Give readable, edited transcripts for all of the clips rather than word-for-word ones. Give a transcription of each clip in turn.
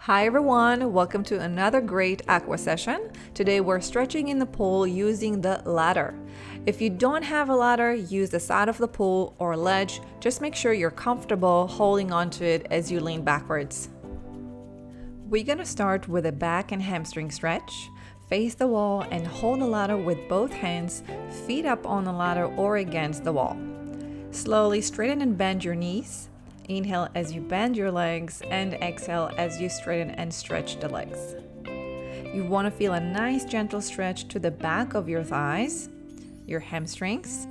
Hi everyone, welcome to another great aqua session. Today we're stretching in the pool using the ladder. If you don't have a ladder, use the side of the pool or ledge. Just make sure you're comfortable holding onto it as you lean backwards. We're gonna start with a back and hamstring stretch. Face the wall and hold the ladder with both hands, feet up on the ladder or against the wall. Slowly straighten and bend your knees. Inhale as you bend your legs and exhale as you straighten and stretch the legs. You want to feel a nice gentle stretch to the back of your thighs, your hamstrings.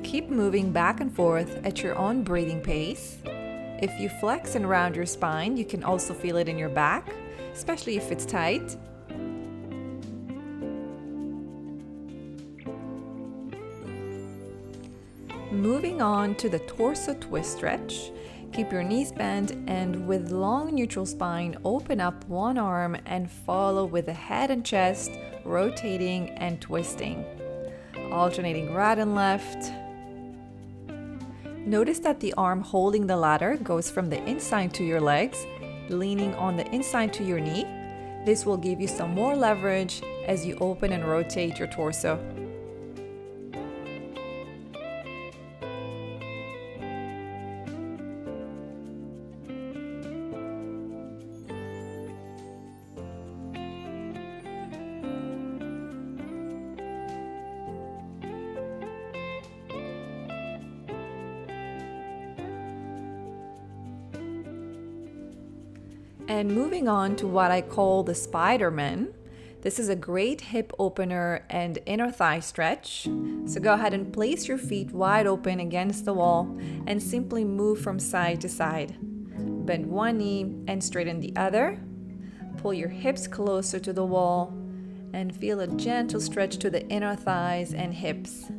Keep moving back and forth at your own breathing pace. If you flex and round your spine, you can also feel it in your back, especially if it's tight. Moving on to the torso twist stretch. Keep your knees bent and with long neutral spine, open up one arm and follow with the head and chest, rotating and twisting. Alternating right and left. Notice that the arm holding the ladder goes from the inside to your legs, leaning on the inside to your knee. This will give you some more leverage as you open and rotate your torso. And moving on to what I call the Spiderman. This is a great hip opener and inner thigh stretch. So go ahead and place your feet wide open against the wall and simply move from side to side. Bend one knee and straighten the other. Pull your hips closer to the wall and feel a gentle stretch to the inner thighs and hips.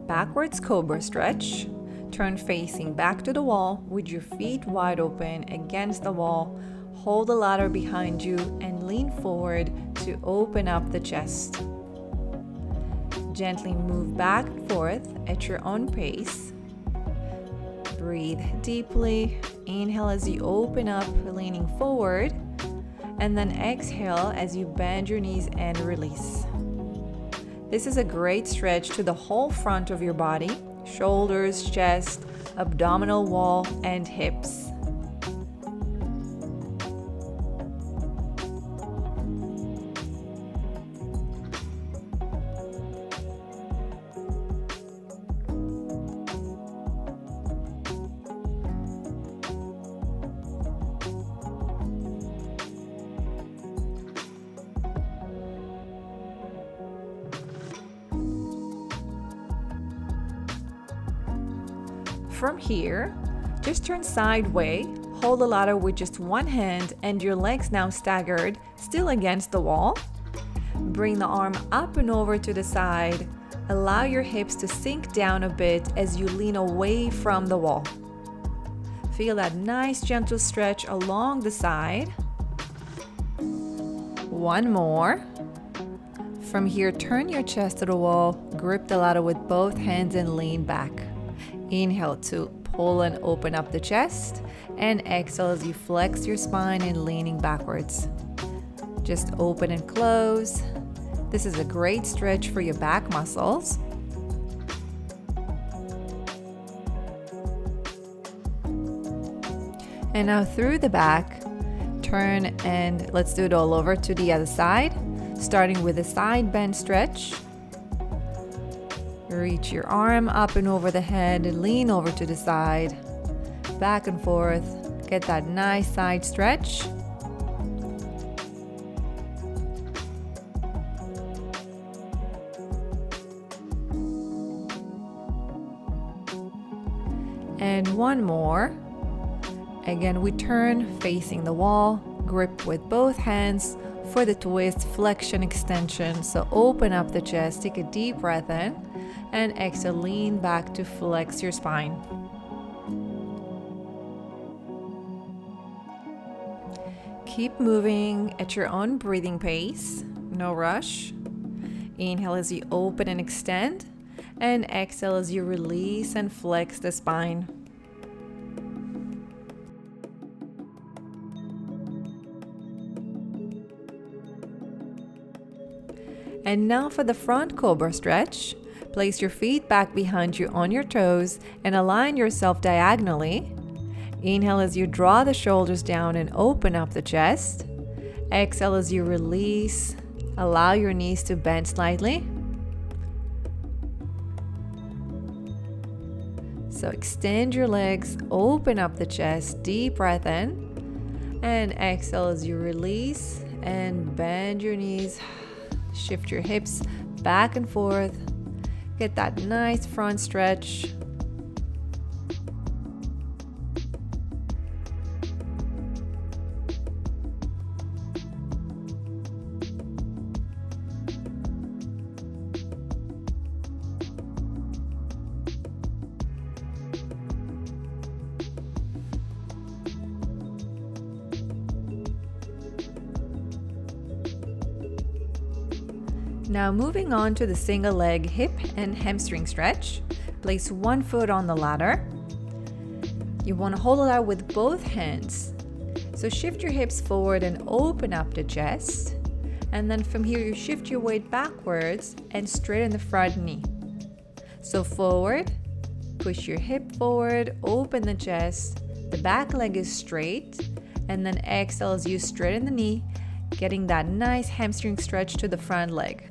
Backwards Cobra stretch. Turn facing back to the wall with your feet wide open against the wall. Hold the ladder behind you and lean forward to open up the chest. Gently move back and forth at your own pace. Breathe deeply. Inhale as you open up, leaning forward. And then exhale as you bend your knees and release. This is a great stretch to the whole front of your body, shoulders, chest, abdominal wall, and hips. From here, just turn sideways, hold the ladder with just one hand and your legs now staggered, still against the wall. Bring the arm up and over to the side. Allow your hips to sink down a bit as you lean away from the wall. Feel that nice gentle stretch along the side. One more. From here, turn your chest to the wall, grip the ladder with both hands and lean back. Inhale to pull and open up the chest, and exhale as you flex your spine and leaning backwards. Just open and close. This is a great stretch for your back muscles. And now through the back, turn and let's do it all over to the other side, starting with a side bend stretch. Reach your arm up and over the head, lean over to the side, back and forth, get that nice side stretch. And one more. Again, we turn facing the wall, Grip with both hands for the twist, flexion extension. So open up the chest, take a deep breath in, and exhale, lean back to flex your spine. Keep moving at your own breathing pace, no rush. Inhale as you open and extend, and exhale as you release and flex the spine. And now for the front Cobra stretch. Place your feet back behind you on your toes and align yourself diagonally. Inhale as you draw the shoulders down and open up the chest. Exhale as you release. Allow your knees to bend slightly. So extend your legs, open up the chest, deep breath in. And exhale as you release and bend your knees. Shift your hips back and forth. Get that nice front stretch. Now moving on to the single leg hip and hamstring stretch. Place one foot on the ladder. You want to hold it out with both hands. So shift your hips forward and open up the chest. And then from here you shift your weight backwards and straighten the front knee. So forward, push your hip forward, open the chest. The back leg is straight. And then exhale as you straighten the knee, getting that nice hamstring stretch to the front leg.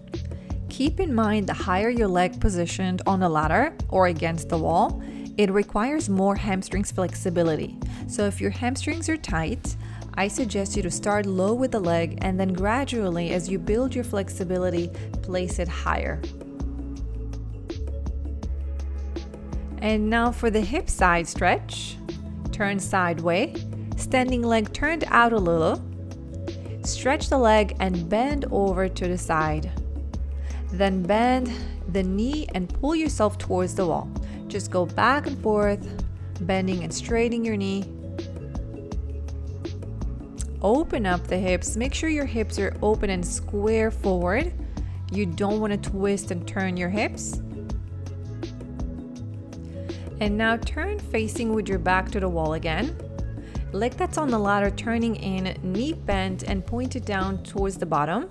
Keep in mind, the higher your leg positioned on the ladder or against the wall, it requires more hamstrings flexibility. So if your hamstrings are tight, I suggest you to start low with the leg and then gradually, as you build your flexibility, place it higher. And now for the hip side stretch. Turn sideways, standing leg turned out a little. Stretch the leg and bend over to the side. Then bend the knee and pull yourself towards the wall. Just go back and forth, bending and straightening your knee. Open up the hips. Make sure your hips are open and square forward. You don't want to twist and turn your hips. And now turn facing with your back to the wall again. Leg that's on the ladder turning in, knee bent and pointed down towards the bottom.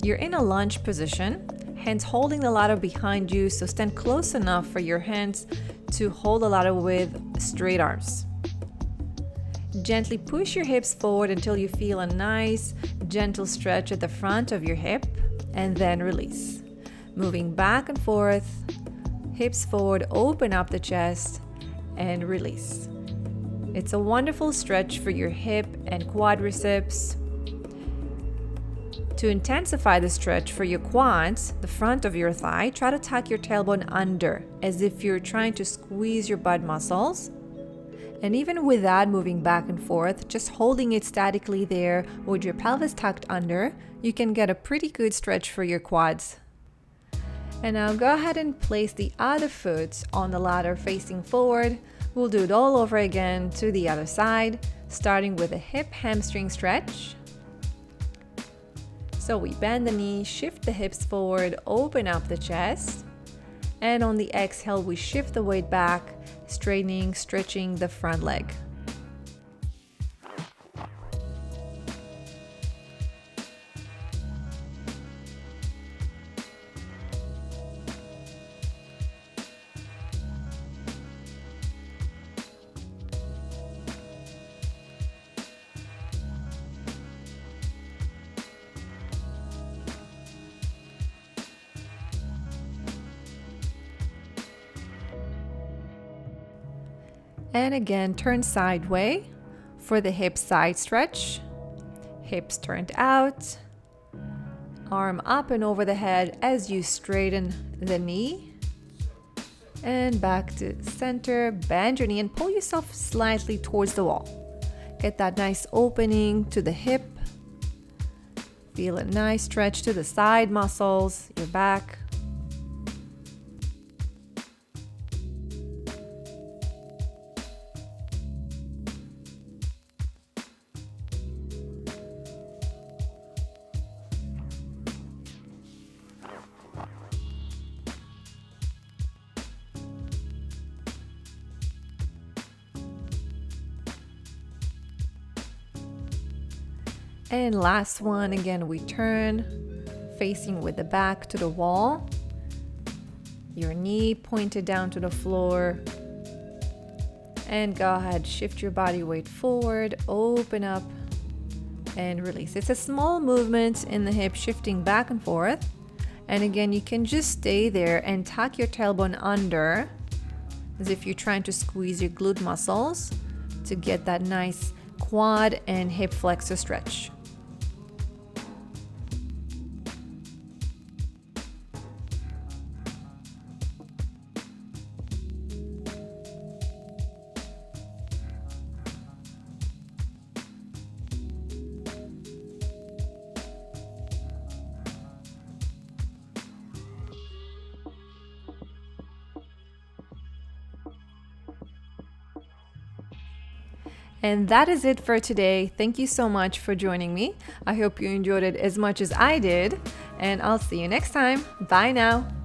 You're in a lunge position, hands holding the ladder behind you, so stand close enough for your hands to hold the ladder with straight arms. Gently push your hips forward until you feel a nice, gentle stretch at the front of your hip, and then release. Moving back and forth, hips forward, open up the chest, and release. It's a wonderful stretch for your hip and quadriceps. To intensify the stretch for your quads, the front of your thigh, try to tuck your tailbone under as if you're trying to squeeze your butt muscles. And even without moving back and forth, just holding it statically there with your pelvis tucked under, you can get a pretty good stretch for your quads. And now go ahead and place the other foot on the ladder facing forward. We'll do it all over again to the other side, starting with a hip hamstring stretch. So we bend the knee, shift the hips forward, open up the chest. And on the exhale, we shift the weight back, straightening, stretching the front leg. And again, turn sideways for the hip side stretch. Hips turned out. Arm up and over the head as you straighten the knee. And back to center. Bend your knee and pull yourself slightly towards the wall. Get that nice opening to the hip. Feel a nice stretch to the side muscles, your back. And last one, again, we turn, facing with the back to the wall. Your knee pointed down to the floor. And go ahead, shift your body weight forward, open up, and release. It's a small movement in the hip, shifting back and forth. And again, you can just stay there and tuck your tailbone under, as if you're trying to squeeze your glute muscles to get that nice quad and hip flexor stretch. And that is it for today. Thank you so much for joining me. I hope you enjoyed it as much as I did, and I'll see you next time. Bye now.